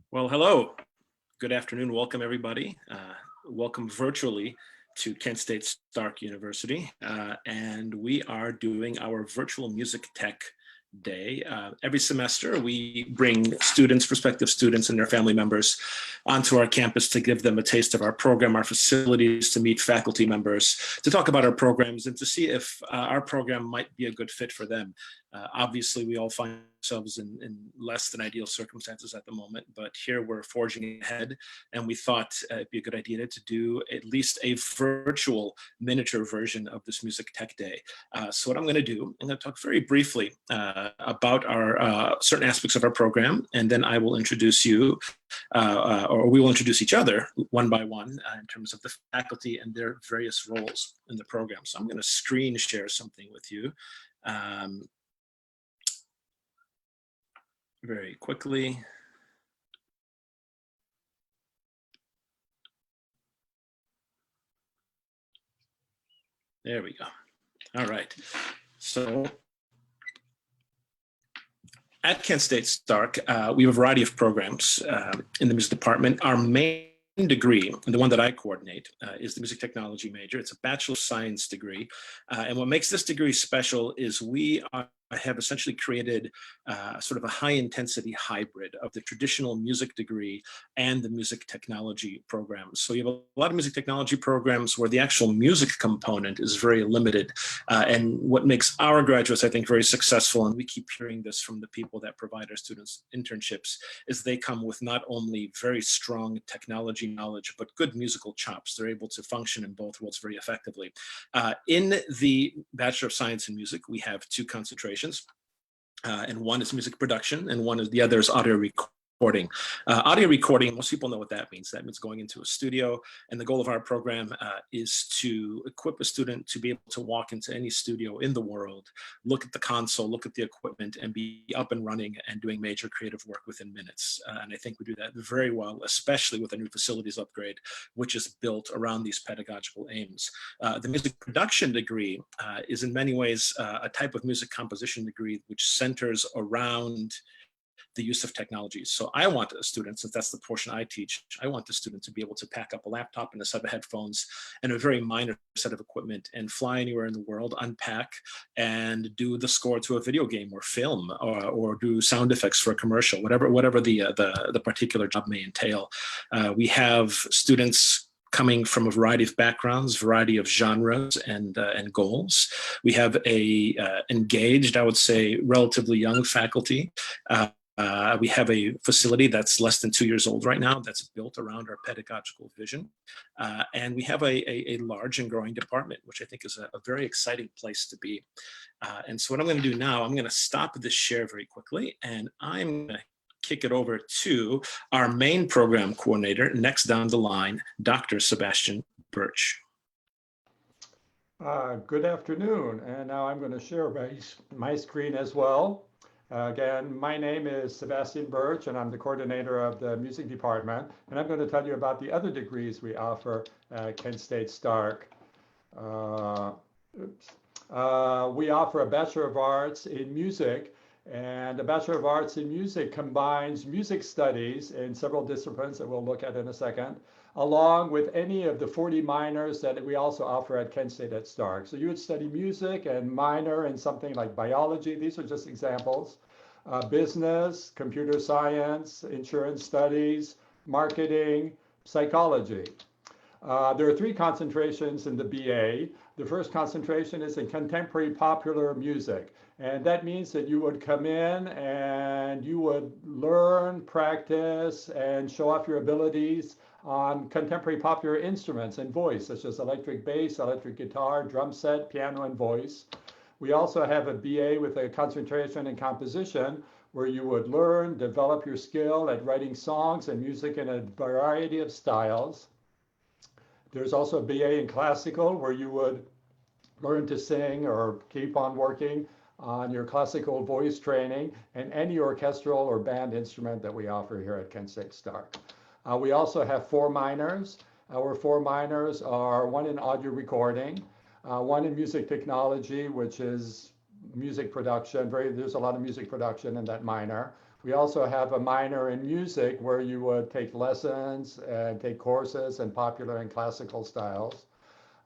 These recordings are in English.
Well, hello. Good afternoon. Welcome, everybody. Welcome virtually to Kent State Stark University. And we are doing our virtual music tech day. Every semester, we bring students, prospective students and their family members onto our campus to give them a taste of our program, our facilities, to meet faculty members, to talk about our programs and to see if our program might be a good fit for them. Obviously, we all find ourselves in less than ideal circumstances at the moment, but here we're forging ahead, and we thought it'd be a good idea to do at least a virtual miniature version of this Music Tech Day. So what I'm going to do, I'm going to talk very briefly about our certain aspects of our program, and then I will introduce you, or we will introduce each other one by one in terms of the faculty and their various roles in the program. So I'm going to screen share something with you. Very quickly. There we go. All right. So at Kent State Stark, we have a variety of programs in the music department. Our main degree, the one that I coordinate, is the music technology major. It's a Bachelor of Science degree. And what makes this degree special is we have essentially created sort of a high intensity hybrid of the traditional music degree and the music technology programs. So you have a lot of music technology programs where the actual music component is very limited. And what makes our graduates, I think, very successful, and we keep hearing this from the people that provide our students internships, is they come with not only very strong technology knowledge, but good musical chops. They're able to function in both worlds very effectively. In the Bachelor of Science in Music, we have two concentrations. And one is music production, and the other is audio recording. Audio recording, most people know what that means. That means going into a studio, and the goal of our program is to equip a student to be able to walk into any studio in the world, look at the console, look at the equipment, and be up and running and doing major creative work within minutes. And I think we do that very well, especially with a new facilities upgrade, which is built around these pedagogical aims. The music production degree is in many ways a type of music composition degree which centers around the use of technologies. So I want a student, since that's the portion I teach, I want the student to be able to pack up a laptop and a set of headphones and a very minor set of equipment and fly anywhere in the world, unpack, and do the score to a video game or film, or do sound effects for a commercial, whatever the particular job may entail. We have students coming from a variety of backgrounds, variety of genres and goals. We have a engaged, I would say, relatively young faculty. We have a facility that's less than 2 years old right now that's built around our pedagogical vision. And we have a large and growing department, which I think is a very exciting place to be. And so what I'm going to do now, I'm going to stop this share very quickly, and I'm going to kick it over to our main program coordinator, next down the line, Dr. Sebastian Birch. Good afternoon, and now I'm going to share my screen as well. Again, my name is Sebastian Birch, and I'm the coordinator of the music department, and I'm going to tell you about the other degrees we offer at Kent State Stark. We offer a Bachelor of Arts in Music, and a Bachelor of Arts in Music combines music studies in several disciplines that we'll look at in a second, along with any of the 40 minors that we also offer at Kent State at Stark. So you would study music and minor in something like biology. These are just examples. Business, computer science, insurance studies, marketing, psychology. There are 3 concentrations in the BA. The first concentration is in contemporary popular music. And that means that you would come in and you would learn, practice, and show off your abilities on contemporary popular instruments and voice, such as electric bass, electric guitar, drum set, piano, and voice. We also have a BA with a concentration in composition, where you would learn, develop your skill at writing songs and music in a variety of styles. There's also a BA in classical, where you would learn to sing or keep on working on your classical voice training and any orchestral or band instrument that we offer here at Kent State Stark. We also have 4 minors. Our 4 minors are one in audio recording, one in music technology, which is music production. There's a lot of music production in that minor. We also have a minor in music where you would take lessons and take courses in popular and classical styles.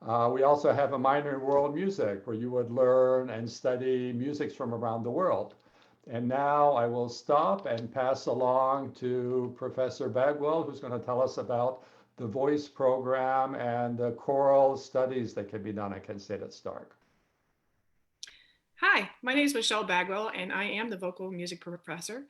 We also have a minor in world music where you would learn and study music from around the world. And now I will stop and pass along to Professor Bagwell, who's going to tell us about the voice program and the choral studies that can be done at Kent State at Stark. Hi, my name is Michelle Bagwell, and I am the vocal music professor.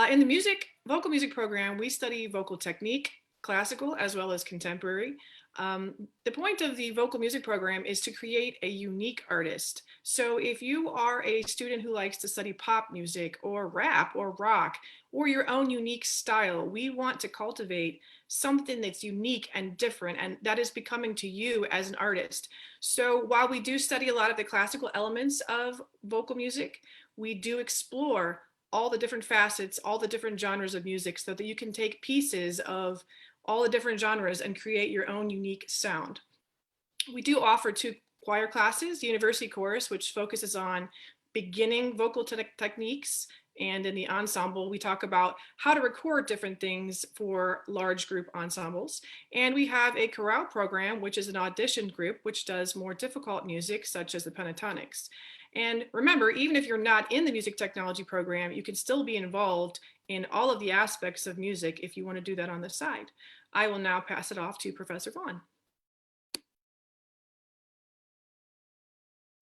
In the vocal music program, we study vocal technique, classical as well as contemporary. The point of the vocal music program is to create a unique artist. So if you are a student who likes to study pop music or rap or rock or your own unique style, we want to cultivate something that's unique and different, and that is becoming to you as an artist. So while we do study a lot of the classical elements of vocal music, we do explore all the different facets, all the different genres of music so that you can take pieces of all the different genres and create your own unique sound. We do offer 2 choir classes, University Chorus, which focuses on beginning vocal techniques, and in the ensemble, we talk about how to record different things for large group ensembles. And we have a chorale program, which is an audition group, which does more difficult music, such as the pentatonics. And remember, even if you're not in the music technology program, you can still be involved in all of the aspects of music if you want to do that on the side. I will now pass it off to Professor Vaughn.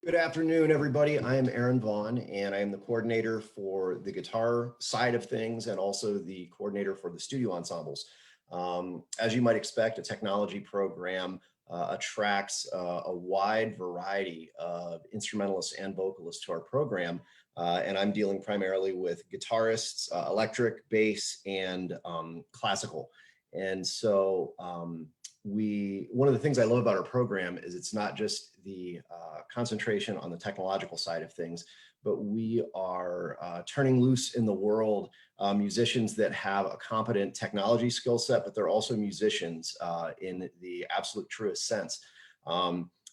Good afternoon, everybody. I am Aaron Vaughn, and I am the coordinator for the guitar side of things and also the coordinator for the studio ensembles. As you might expect, a technology program attracts a wide variety of instrumentalists and vocalists to our program, and I'm dealing primarily with guitarists, electric, bass, and classical. And so one of the things I love about our program is it's not just the concentration on the technological side of things, but we are turning loose in the world musicians that have a competent technology skill set, but they're also musicians in the absolute truest sense.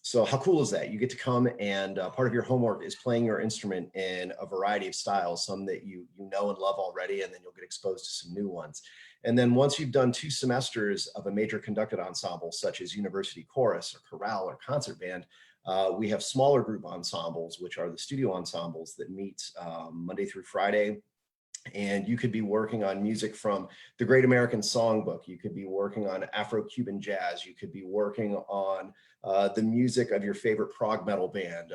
So how cool is that? You get to come and part of your homework is playing your instrument in a variety of styles, some that you know and love already, and then you'll get exposed to some new ones. And then once you've done 2 semesters of a major conducted ensemble, such as University Chorus or chorale or concert band, we have smaller group ensembles, which are the studio ensembles that meet Monday through Friday. And you could be working on music from the Great American Songbook. You could be working on Afro-Cuban jazz. You could be working on the music of your favorite prog metal band.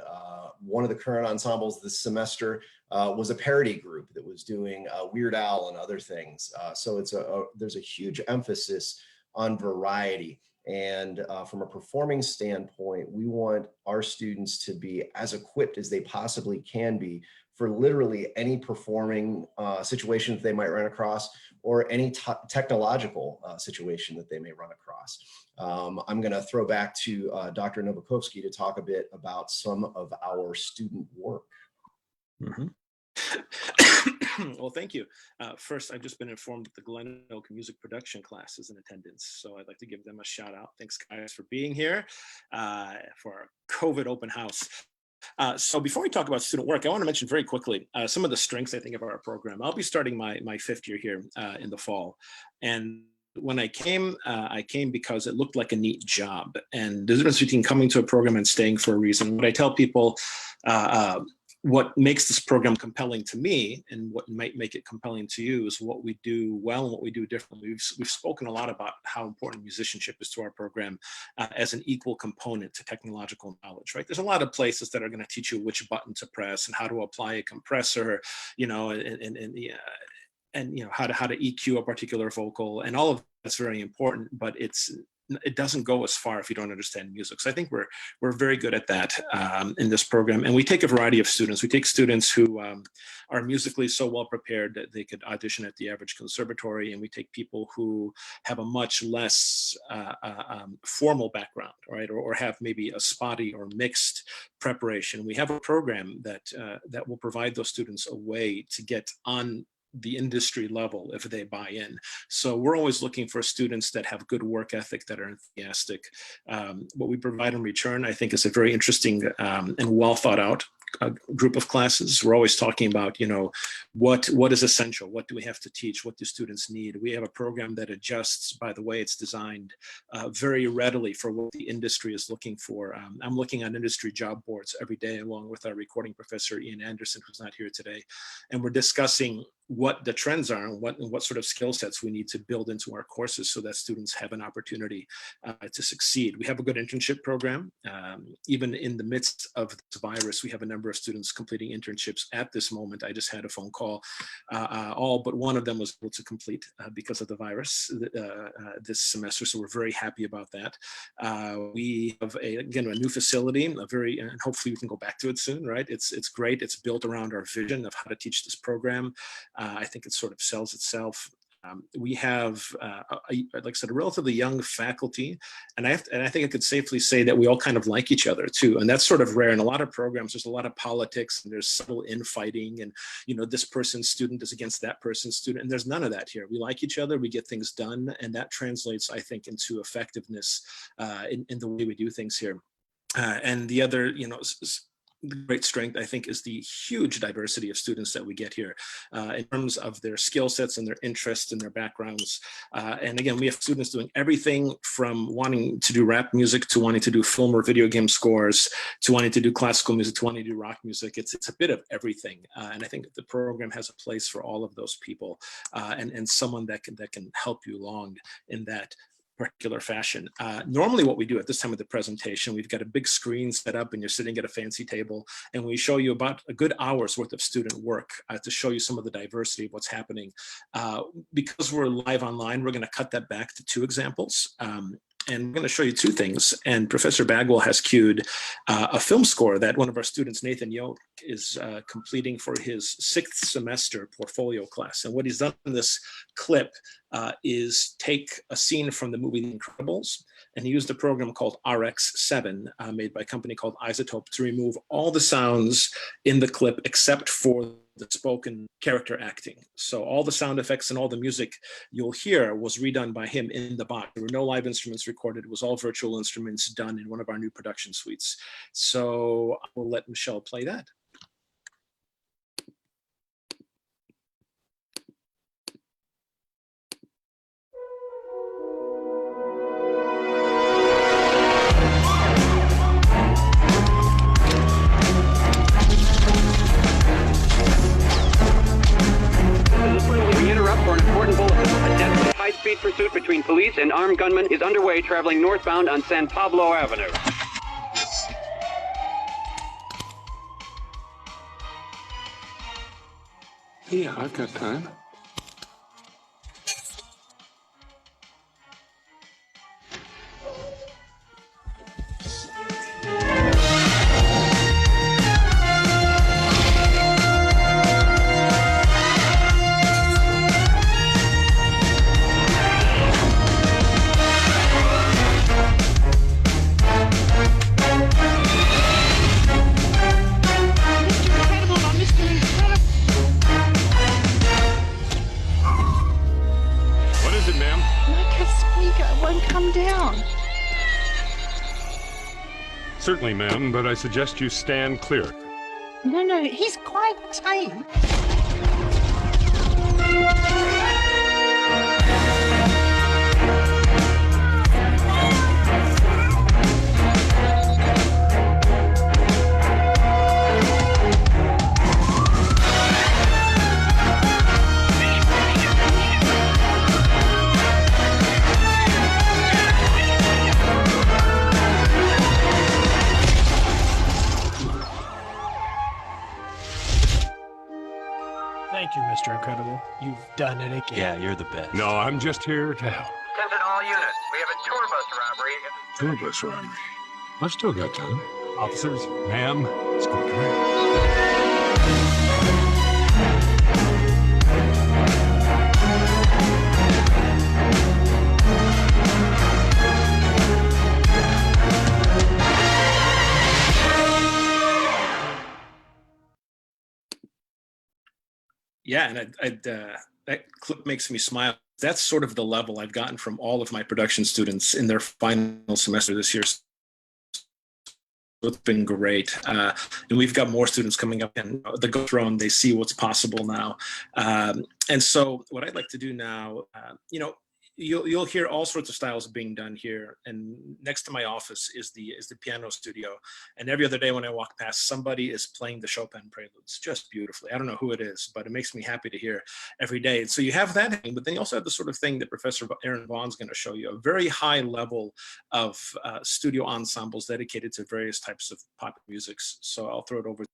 One of the current ensembles this semester was a parody group that was doing Weird Al and other things. So there's a huge emphasis on variety. And from a performing standpoint, we want our students to be as equipped as they possibly can be for literally any performing situation that they might run across or any technological situation that they may run across. I'm going to throw back to Dr. Novakovsky to talk a bit about some of our student work. Mm-hmm. Well, thank you. First, I've just been informed that the Glen Oak music production class is in attendance, so I'd like to give them a shout out. Thanks, guys, for being here for our COVID open house. So before we talk about student work, I want to mention very quickly some of the strengths, I think, of our program. I'll be starting my 5th year here in the fall. And when I came because it looked like a neat job. And there's a difference between coming to a program and staying for a reason. What I tell people, what makes this program compelling to me and what might make it compelling to you is what we do well and what we do differently. We've spoken a lot about how important musicianship is to our program as an equal component to technological knowledge, right? There's a lot of places that are going to teach you which button to press and how to apply a compressor, you know, and you know, how to EQ a particular vocal, and all of that's very important, but it doesn't go as far if you don't understand music. So I think we're very good at that in this program. And we take a variety of students. We take students who are musically so well prepared that they could audition at the average conservatory. And we take people who have a much less formal background, right? Or have maybe a spotty or mixed preparation. We have a program that will provide those students a way to get on the industry level if they buy in. So we're always looking for students that have good work ethic, that are enthusiastic. What we provide in return, I think, is a very interesting and well thought out group of classes. We're always talking about, what is essential? What do we have to teach? What do students need? We have a program that adjusts by the way it's designed very readily for what the industry is looking for. I'm looking on industry job boards every day, along with our recording professor, Ian Anderson, who's not here today. And we're discussing what the trends are and what sort of skill sets we need to build into our courses so that students have an opportunity to succeed. We have a good internship program. Even in the midst of this virus, we have a number of students completing internships at this moment. I just had a phone call. All but one of them was able to complete because of the virus this semester. So we're very happy about that. We have again a new facility, and hopefully we can go back to it soon, right? It's great. It's built around our vision of how to teach this program. I think it sort of sells itself. We have, like I said, a relatively young faculty, and I think I could safely say that we all kind of like each other too, and that's sort of rare. In a lot of programs, there's a lot of politics and there's subtle infighting, and this person's student is against that person's student, and there's none of that here. We like each other, we get things done, and that translates, I think, into effectiveness in the way we do things here. And the other, the great strength, I think, is the huge diversity of students that we get here in terms of their skill sets and their interests and their backgrounds. And again, we have students doing everything from wanting to do rap music to wanting to do film or video game scores to wanting to do classical music to wanting to do rock music. It's a bit of everything. And I think the program has a place for all of those people and someone that can help you along in that particular fashion. Normally what we do at this time of the presentation, we've got a big screen set up and you're sitting at a fancy table, and we show you about a good hour's worth of student work to show you some of the diversity of what's happening. Because we're live online, we're going to cut that back to 2 examples. And I'm going to show you 2 things. And Professor Bagwell has cued a film score that one of our students, Nathan Yoke, is completing for his 6th semester portfolio class. And what he's done in this clip is take a scene from the movie The Incredibles, and he used a program called RX7, made by a company called Isotope, to remove all the sounds in the clip except for the spoken character acting. So all the sound effects and all the music you'll hear was redone by him in the box. There were no live instruments recorded. It was all virtual instruments done in one of our new production suites. So I will let Michelle play that. For an important bulletin. A deadly high-speed pursuit between police and armed gunmen is underway traveling northbound on San Pablo Avenue. Yeah, I've got time. Certainly, ma'am, but I suggest you stand clear. No, he's quite tame. Thank you, Mr. Incredible. You've done it again. Yeah, you're the best. No, I'm just here to help. Attention all units. We have a tour bus robbery. Tour bus robbery. I've still got time. Officers, ma'am, it's quicker. Yeah, and that clip makes me smile. That's sort of the level I've gotten from all of my production students in their final semester this year. it's been great. And we've got more students coming up, and the Go Throne, they see what's possible now. And so what I'd like to do now, you'll hear all sorts of styles being done here. And next to my office is the piano studio. And every other day when I walk past, somebody is playing the Chopin preludes just beautifully. I don't know who it is, but it makes me happy to hear every day. And so you have that, but then you also have the sort of thing that Professor Aaron Vaughn's going to show you, a very high level of studio ensembles dedicated to various types of pop music. So I'll throw it over.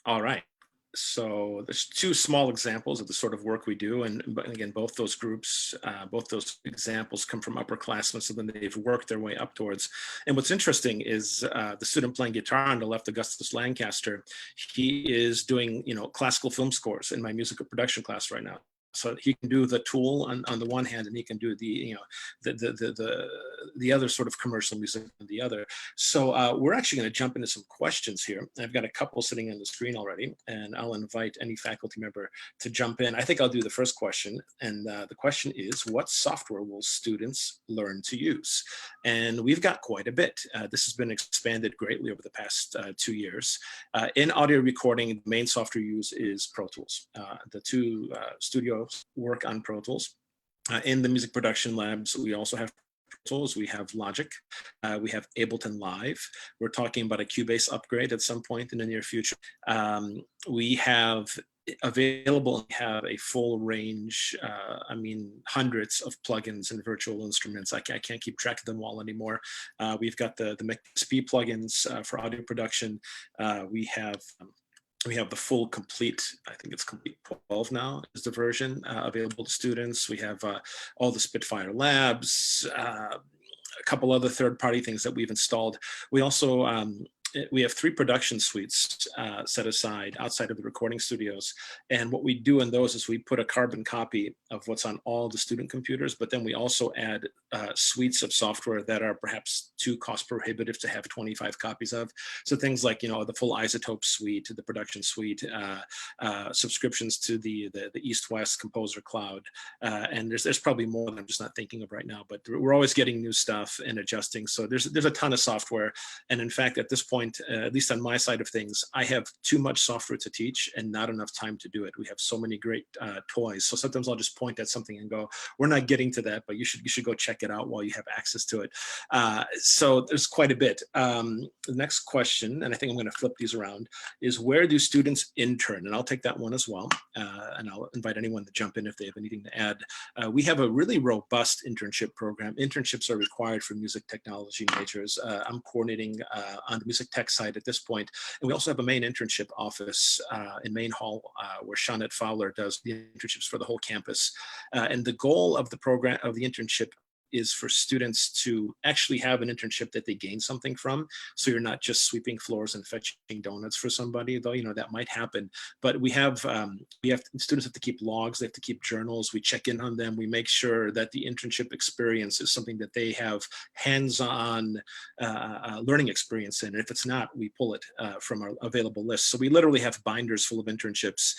All right. So there's two small examples of the sort of work we do. And again, both those groups, both those examples come from upperclassmen, so then they've worked their way up towards. And what's interesting is the student playing guitar on the left, Augustus Lancaster, he is doing, classical film scores in my musical production class right now. So he can do the Tool on the one hand, and he can do the other sort of commercial music on the other. So we're actually going to jump into some questions here. I've got a couple sitting on the screen already, and I'll invite any faculty member to jump in. I think I'll do the first question, and the question is, what software will students learn to use? And we've got quite a bit. This has been expanded greatly over the past 2 years. In audio recording, the main software used is Pro Tools. The two studio work on Pro Tools. In the music production labs, we also have Pro Tools, we have Logic, we have Ableton Live. We're talking about a Cubase upgrade at some point in the near future. We have available, have a full range, hundreds of plugins and virtual instruments. I can't keep track of them all anymore. We've got the MXP plugins for audio production. We have the full complete, I think it's complete 12 now is the version available to students. We have all the Spitfire labs, a couple other third-party things that we've installed. We also, we have 3 production suites set aside outside of the recording studios. And what we do in those is we put a carbon copy of what's on all the student computers, but then we also add suites of software that are perhaps too cost prohibitive to have 25 copies of. So things like, the full Isotope suite, the production suite, subscriptions to the East-West Composer Cloud. And there's probably more that I'm just not thinking of right now, but we're always getting new stuff and adjusting. So there's a ton of software. And in fact, at this point, at least on my side of things, I have too much software to teach and not enough time to do it. We have so many great toys. So sometimes I'll just point at something and go, we're not getting to that, but you should go check it out while you have access to it. So there's quite a bit. The next question, and I think I'm going to flip these around, is where do students intern? And I'll take that one as well. And I'll invite anyone to jump in if they have anything to add. We have a really robust internship program. Internships are required for music technology majors. I'm coordinating on the music tech side at this point. And we also have a main internship office in Main Hall where Shawnette Fowler does the internships for the whole campus. And the goal of the program, of the internship, is for students to actually have an internship that they gain something from. So you're not just sweeping floors and fetching donuts for somebody, though, that might happen. But we have students have to keep logs, they have to keep journals, we check in on them, we make sure that the internship experience is something that they have hands-on learning experience in. And if it's not, we pull it from our available list. So we literally have binders full of internships,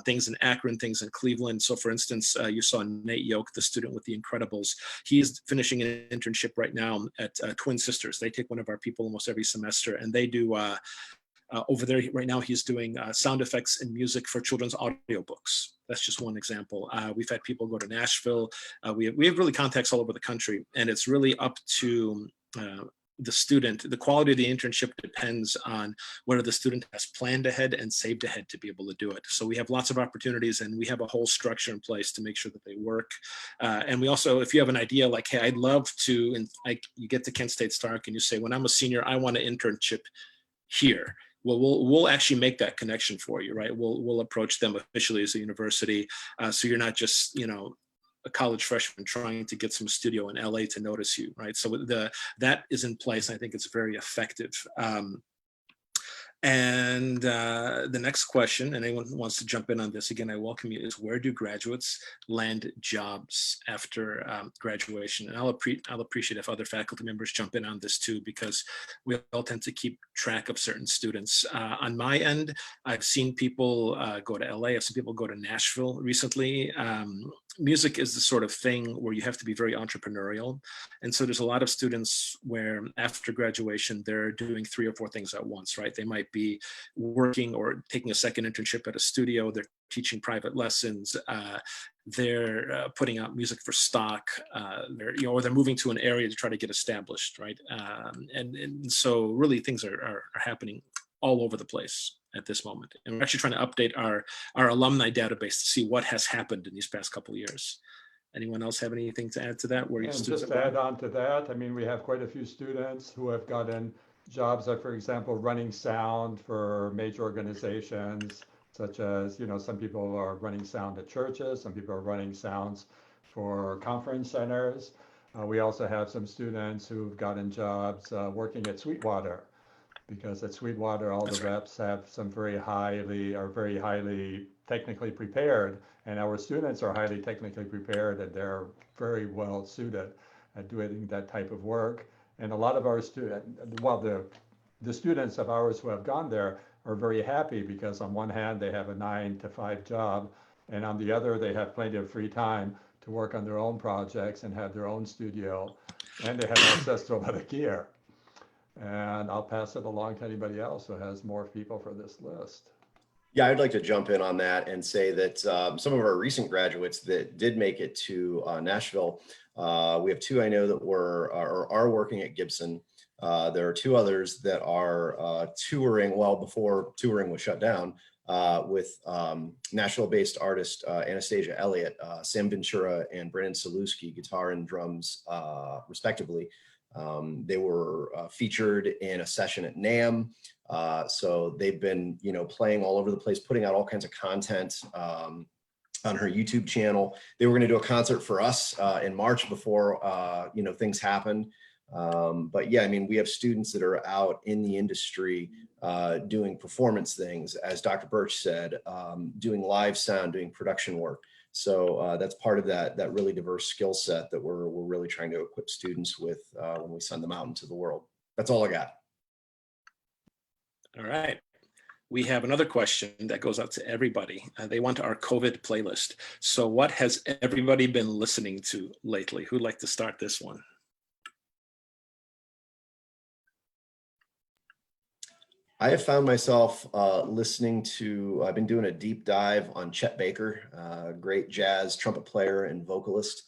things in Akron, things in Cleveland. So for instance, you saw Nate Yoke, the student with The Incredibles. He's finishing an internship right now at Twin Sisters. They take one of our people almost every semester, and they do over there right now, he's doing sound effects and music for children's audiobooks. That's just one example. We've had people go to Nashville. We have really contacts all over the country, and it's really up to the student. The quality of the internship depends on whether the student has planned ahead and saved ahead to be able to do it. So we have lots of opportunities, and we have a whole structure in place to make sure that they work. And we also, if you have an idea like, hey, I'd love to, and you get to Kent State Stark and you say, when I'm a senior, I want an internship here. Well, we'll actually make that connection for you, right? We'll approach them officially as a university. So you're not just, a college freshman trying to get some studio in LA to notice you, right? So that is in place. I think it's very effective. And the next question, and anyone who wants to jump in on this, again, I welcome you, is where do graduates land jobs after graduation? And I'll appreciate if other faculty members jump in on this too, because we all tend to keep track of certain students. On my end, I've seen people go to LA, I've seen people go to Nashville recently. Music is the sort of thing where you have to be very entrepreneurial. And so there's a lot of students where after graduation, they're doing 3 or 4 things at once, right? They might be working or taking a second internship at a studio. They're teaching private lessons. They're putting out music for stock. Or they're moving to an area to try to get established, right? And so really things are happening all over the place at this moment. And we're actually trying to update our alumni database to see what has happened in these past couple of years. Anyone else have anything to add to that? And just to add on to that, I mean, we have quite a few students who have gotten jobs like, for example, running sound for major organizations, such as, some people are running sound at churches, some people are running sounds for conference centers. We also have some students who've gotten jobs working at Sweetwater, because at Sweetwater, all the reps have some very highly technically prepared, and our students are highly technically prepared, and they're very well suited at doing that type of work. And a lot of our the students of ours who have gone there are very happy, because on one hand, they have a 9-to-5 job, and on the other, they have plenty of free time to work on their own projects and have their own studio, and they have access to a lot of gear. And I'll pass it along to anybody else who has more people for this list. Yeah, I'd like to jump in on that and say that some of our recent graduates that did make it to Nashville, we have 2 I know that are working at Gibson. There are 2 others that are touring, well, before touring was shut down, with Nashville-based artist Anastasia Elliott, Sam Ventura and Brandon Saluski, guitar and drums, respectively. They were featured in a session at NAMM. So they've been, playing all over the place, putting out all kinds of content on her YouTube channel. They were going to do a concert for us in March before, things happened. But yeah, I mean, we have students that are out in the industry doing performance things, as Dr. Birch said, doing live sound, doing production work. So that's part of that really diverse skill set that we're really trying to equip students with when we send them out into the world. That's all I got. All right. We have another question that goes out to everybody. They want our COVID playlist. So what has everybody been listening to lately? Who'd like to start this one? I have found myself listening to, I've been doing a deep dive on Chet Baker, great jazz trumpet player and vocalist.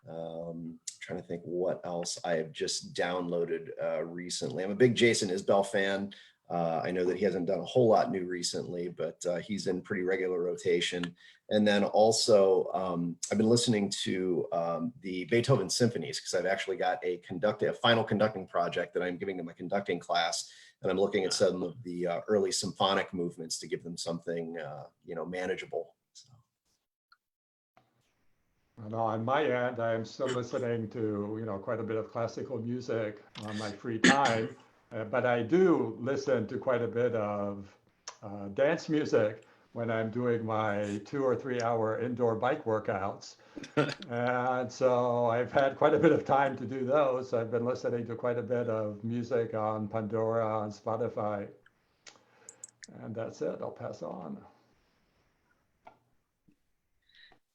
Trying to think what else I have just downloaded recently. I'm a big Jason Isbell fan. I know that he hasn't done a whole lot new recently, but he's in pretty regular rotation. And then also, I've been listening to the Beethoven Symphonies because I've actually got a final conducting project that I'm giving to my conducting class. And I'm looking at some of the early symphonic movements to give them something, manageable. So. And on my end, I'm still listening to, quite a bit of classical music on my free time, but I do listen to quite a bit of dance music when I'm doing my 2 or 3 hour indoor bike workouts. And so I've had quite a bit of time to do those. I've been listening to quite a bit of music on Pandora, on Spotify. And that's it. I'll pass on.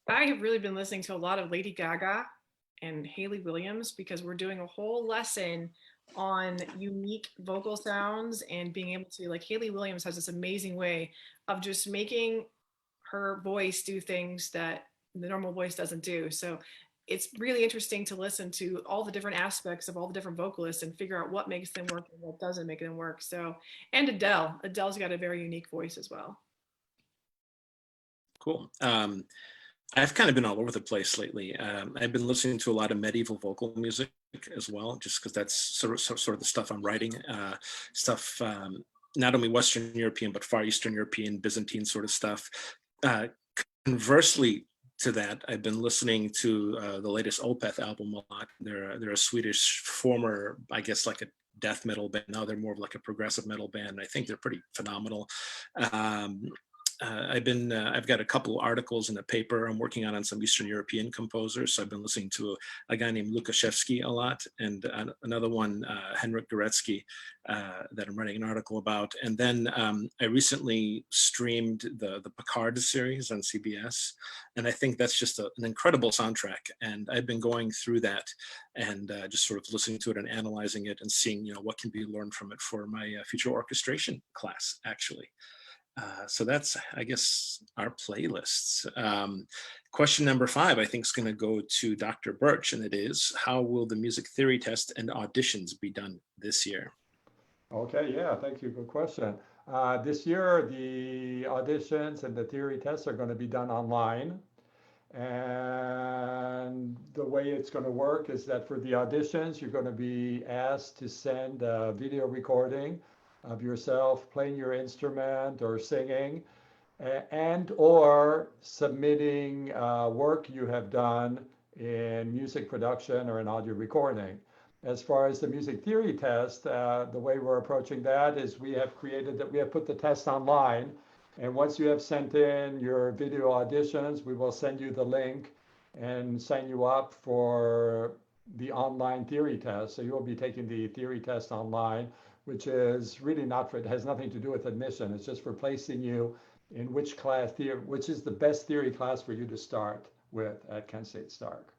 I have really been listening to a lot of Lady Gaga and Hayley Williams because we're doing a whole lesson on unique vocal sounds and being able to, like, Hayley Williams has this amazing way of just making her voice do things that the normal voice doesn't do. So it's really interesting to listen to all the different aspects of all the different vocalists and figure out what makes them work and what doesn't make them work. So, and Adele's got a very unique voice as well. Cool. I've kind of been all over the place lately. I've been listening to a lot of medieval vocal music as well, just because that's sort of the stuff I'm writing. Stuff not only Western European, but Far Eastern European, Byzantine sort of stuff. Conversely to that, I've been listening to the latest Opeth album a lot. They're a Swedish former, I guess, like a death metal band. Now they're more of like a progressive metal band. I think they're pretty phenomenal. I've got a couple articles in the paper I'm working on some Eastern European composers. So I've been listening to a guy named Lukashevsky a lot, and another one, Henryk Gorecki, that I'm writing an article about. And then I recently streamed the Picard series on CBS, and I think that's just an incredible soundtrack. And I've been going through that and just sort of listening to it and analyzing it and seeing, what can be learned from it for my future orchestration class, actually. So that's, I guess, our playlists. Question number 5, I think, is going to go to Dr. Birch, and it is, how will the music theory test and auditions be done this year? Okay, yeah, thank you. Good question. This year, the auditions and the theory tests are going to be done online. And the way it's going to work is that for the auditions, you're going to be asked to send a video recording of yourself playing your instrument or singing, and or submitting work you have done in music production or in audio recording. As far as the music theory test, the way we're approaching that is we have put the test online, and once you have sent in your video auditions, we will send you the link and sign you up for the online theory test. So you'll be taking the theory test online, which is really it has nothing to do with admission. It's just for placing you in which is the best theory class for you to start with at Kent State Stark.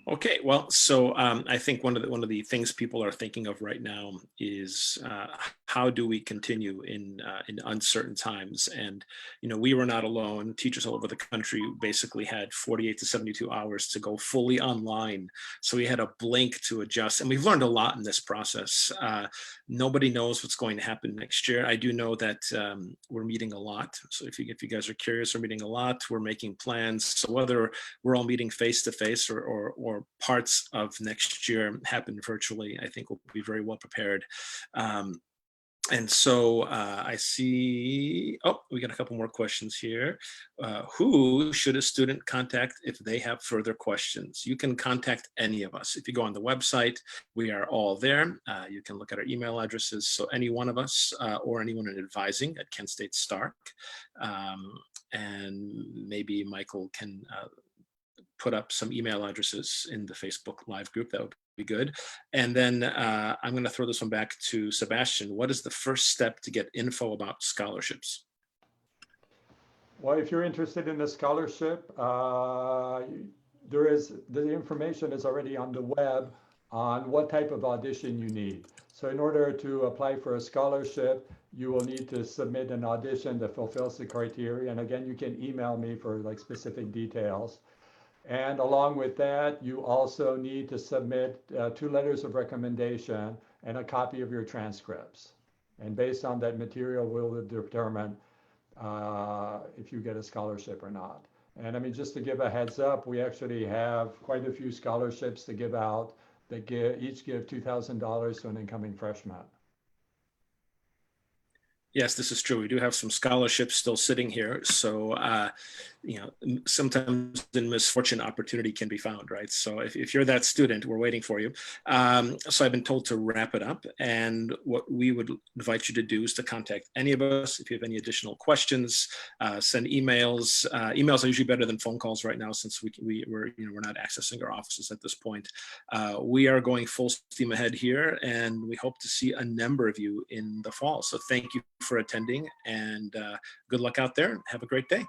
Okay, well, so I think one of the things people are thinking of right now is how do we continue in uncertain times? And we were not alone. Teachers all over the country basically had 48 to 72 hours to go fully online. So we had a blink to adjust, and we've learned a lot in this process. Nobody knows what's going to happen next year. I do know that we're meeting a lot. So if you guys are curious, we're meeting a lot. We're making plans. So whether we're all meeting face to face or parts of next year happen virtually, I think we'll be very well prepared. And so I see, oh, we got a couple more questions here. Who should a student contact if they have further questions? You can contact any of us. If you go on the website, we are all there. You can look at our email addresses. So any one of us or anyone in advising at Kent State Stark. And maybe Michael can put up some email addresses in the Facebook Live group. That would be good. And then I'm going to throw this one back to Sebastian. What is the first step to get info about scholarships? Well, if you're interested in the scholarship, the information is already on the web on what type of audition you need. So in order to apply for a scholarship, you will need to submit an audition that fulfills the criteria. And again, you can email me for like specific details. And along with that, you also need to submit 2 letters of recommendation and a copy of your transcripts. And based on that material, we'll determine if you get a scholarship or not. And I mean, just to give a heads up, we actually have quite a few scholarships to give out that each give $2,000 to an incoming freshman. Yes, this is true. We do have some scholarships still sitting here. So, you know, sometimes in misfortune, opportunity can be found, right? So if you're that student, we're waiting for you. So I've been told to wrap it up. And what we would invite you to do is to contact any of us. If you have any additional questions, send emails. Emails are usually better than phone calls right now, since we're not accessing our offices at this point. We are going full steam ahead here, and we hope to see a number of you in the fall. So thank you for attending, and good luck out there. Have a great day.